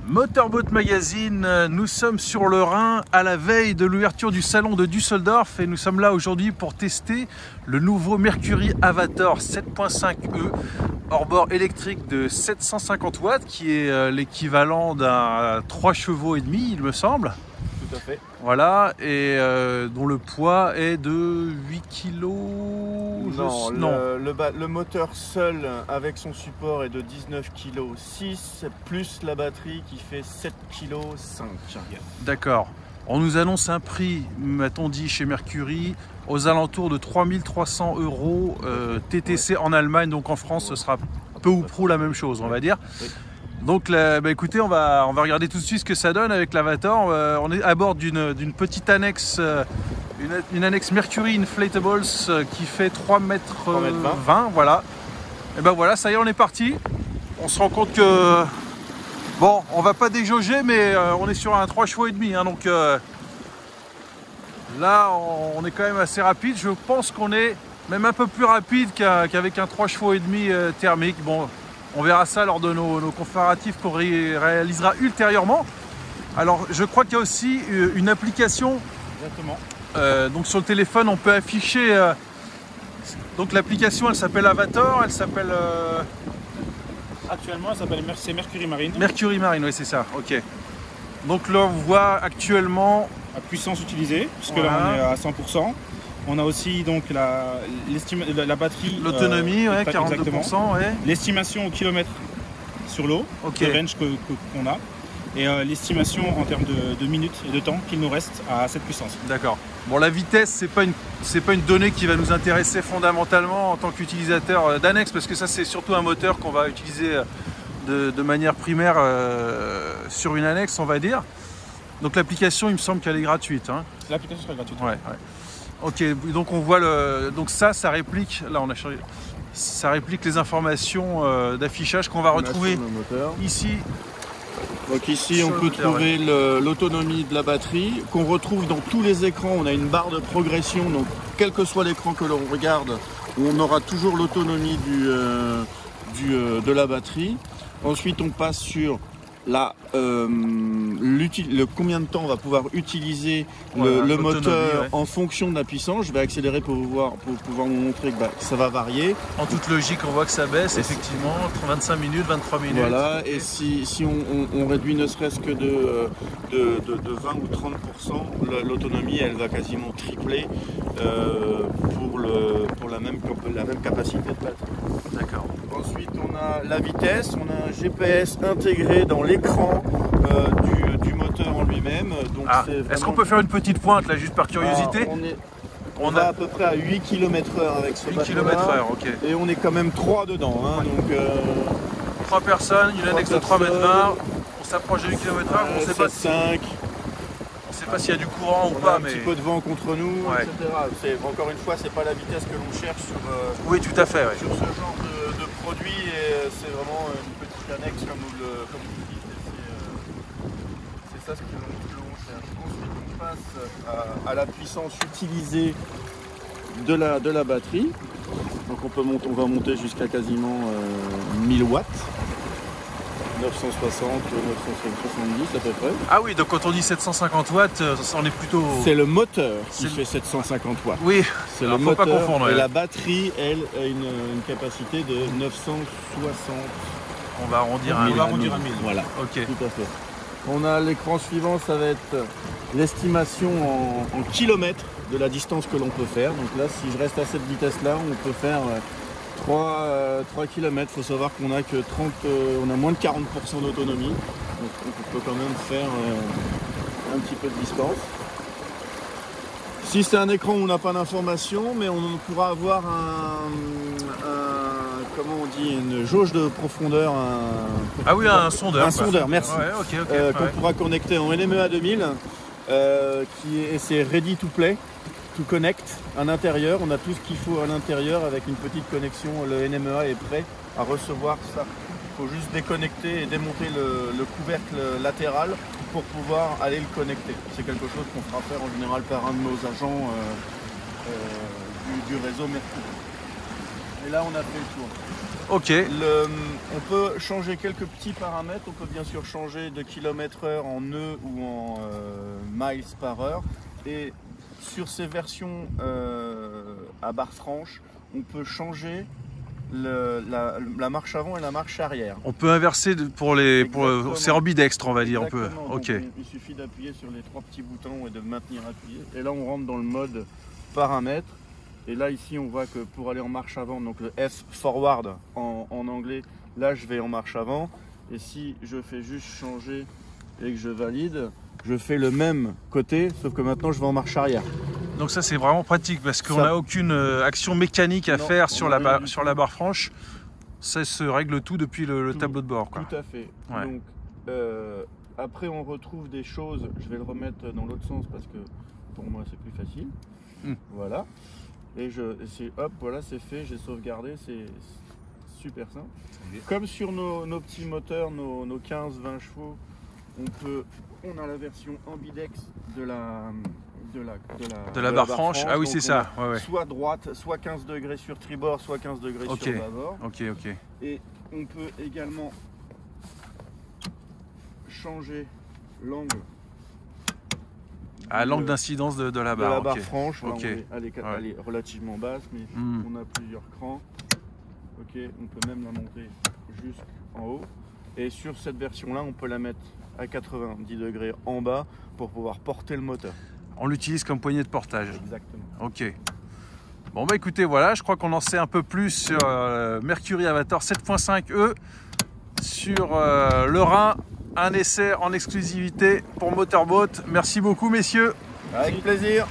Motorboat Magazine, nous sommes sur le Rhin à la veille de l'ouverture du salon de Düsseldorf et nous sommes là aujourd'hui pour tester le nouveau Mercury Avator 7.5e hors-bord électrique de 750 watts qui est l'équivalent d'un 3 chevaux et demi il me semble. Tout à fait. Voilà, et dont le poids est de 8 kg. Non, le moteur seul avec son support est de 19,6 kg plus la batterie qui fait 7,5 kg. D'accord. On nous annonce un prix, m'a-t-on dit, chez Mercury, aux alentours de 3300 € TTC en Allemagne, donc en France ce sera peu ou prou la même chose, on va dire. Oui. Donc écoutez, on va regarder tout de suite ce que ça donne avec l'Avatar. On est à bord d'une petite annexe, une annexe Mercury Inflatables qui fait 3,20 m, voilà. Et ben voilà, ça y est, on est parti. On se rend compte que, bon, on va pas déjauger, mais on est sur un 3 chevaux et demi, hein, donc là, on est quand même assez rapide. Je pense qu'on est même un peu plus rapide qu'avec un 3 chevaux et demi thermique. Bon, on verra ça lors de nos comparatifs qu'on réalisera ultérieurement. Alors, je crois qu'il y a aussi une application. Exactement. Donc sur le téléphone, on peut afficher. Donc l'application, elle s'appelle Avatar. Elle s'appelle. Actuellement, elle s'appelle Mercury Marine. Mercury Marine, oui, c'est ça. Ok. Donc là, on voit actuellement. La puissance utilisée, puisque Voilà. là on est à 100%. On a aussi donc la batterie. L'autonomie, ouais, 42%. Ouais. L'estimation au kilomètre sur l'eau, Ok. le range qu'on a. Et l'estimation en termes de minutes et de temps qu'il nous reste à cette puissance. D'accord. Bon, la vitesse, c'est pas une donnée qui va nous intéresser fondamentalement en tant qu'utilisateur d'annexe, parce que ça, c'est surtout un moteur qu'on va utiliser de manière primaire sur une annexe, on va dire. Donc l'application, il me semble qu'elle est gratuite. Hein. L'application sera gratuite. Ouais, ouais. Ok, donc on voit donc ça réplique. Là, on a changé. Ça réplique les informations d'affichage qu'on va retrouver ici. Donc ici Sur on le peut moteur, trouver l'autonomie de la batterie qu'on retrouve dans tous les écrans. On a une barre de progression, donc quel que soit l'écran que l'on regarde, on aura toujours l'autonomie de la batterie. Ensuite on passe sur combien de temps on va pouvoir utiliser le moteur, ouais, en fonction de la puissance. Je vais accélérer pour pouvoir vous montrer que ça va varier. En toute logique, on voit que ça baisse, effectivement, 25 minutes, 23 minutes. Voilà, et si on réduit ne serait-ce que de 20 ou 30%, l'autonomie elle va quasiment tripler pour la même capacité de batterie. D'accord. Ensuite on a la vitesse, on a un GPS intégré dans l'écran du moteur en lui-même. Est-ce qu'on peut faire une petite pointe là, juste par curiosité? On va à peu près à 8 km/h avec ce 8 batteur-là. km/h, ok. Et on est quand même 3 dedans. Hein, donc, 3 personnes, une annexe de 3,20 m. On s'approche de 8 km/h. On ne sait pas 5. On sait pas s'il y a du courant ou On pas, a un mais petit peu de vent contre nous, ouais, etc. Encore une fois, c'est pas la vitesse que l'on cherche sur, oui, tout à fait, ouais, sur ce genre de produit. Et c'est vraiment une petite annexe comme vous le dites. C'est ça ce que l'on cherche. Ensuite, on passe à la puissance utilisée de la batterie. Donc on va monter jusqu'à quasiment 1000 watts. 960, 970 à peu près. Ah oui, donc quand on dit 750 watts, on est plutôt... C'est le moteur qui fait 750 watts. Oui, c'est alors, le faut moteur. pas confondre. Et ouais. la batterie, elle, a une capacité de 960. On va arrondir à 1000. 1000. On va arrondir à 1000. Voilà, Ok. tout à fait. On a l'écran suivant, ça va être l'estimation en kilomètres de la distance que l'on peut faire. Donc là, si je reste à cette vitesse-là, on peut faire 3 km. Il faut savoir qu'on a que on a moins de 40% d'autonomie. Donc on peut quand même faire un petit peu de distance. Si c'est un écran où on n'a pas d'information, mais on pourra avoir comment on dit, une jauge de profondeur. Ah oui, un sondeur. Un sondeur, merci. Ouais, qu'on pourra connecter en NMEA 2000, c'est ready to play, to connect à l'intérieur. On a tout ce qu'il faut à l'intérieur avec une petite connexion. Le NMEA est prêt à recevoir ça. Il faut juste déconnecter et démonter le couvercle latéral pour pouvoir aller le connecter. C'est quelque chose qu'on fera faire en général par un de nos agents du réseau Mercury. Et là, on a fait le tour. Ok. On peut changer quelques petits paramètres. On peut bien sûr changer de km/h en nœuds ou en miles par heure. Et sur ces versions à barre franche, on peut changer la marche avant et la marche arrière. On peut inverser c'est ambidextre, on va dire. On peut. Ok. Il suffit d'appuyer sur les 3 petits boutons et de maintenir appuyé. Et là, on rentre dans le mode paramètres. Et là, ici, on voit que pour aller en marche avant, donc le F forward en anglais, là, je vais en marche avant. Et si je fais juste changer et que je valide, je fais le même côté, sauf que maintenant, je vais en marche arrière. Donc ça, c'est vraiment pratique parce qu'on n'a aucune action mécanique à faire sur la barre franche. Ça se règle tout depuis le tableau de bord, quoi. Tout à fait. Ouais. Donc, après, on retrouve des choses. Je vais le remettre dans l'autre sens parce que pour moi, c'est plus facile. Voilà. Et hop, voilà, c'est fait, j'ai sauvegardé, c'est super simple. Comme sur nos petits moteurs, nos 15-20 chevaux, on a la version ambidex de la barre franche. Ah oui, c'est ça. Ouais. Soit droite, soit 15 degrés sur tribord, soit 15 degrés sur bâbord. Ok. Et on peut également changer l'angle. L'angle d'incidence de la barre. De la barre franche, Okay. Elle est relativement basse, mais on a plusieurs crans. Ok, on peut même la monter jusqu'en haut. Et sur cette version-là, on peut la mettre à 90 degrés en bas pour pouvoir porter le moteur. On l'utilise comme poignée de portage. Exactement. Ok. Bon bah écoutez, voilà, je crois qu'on en sait un peu plus sur Mercury Avator 7.5e sur le Rhin. Un essai en exclusivité pour Motorboat. Merci beaucoup, messieurs. Avec plaisir.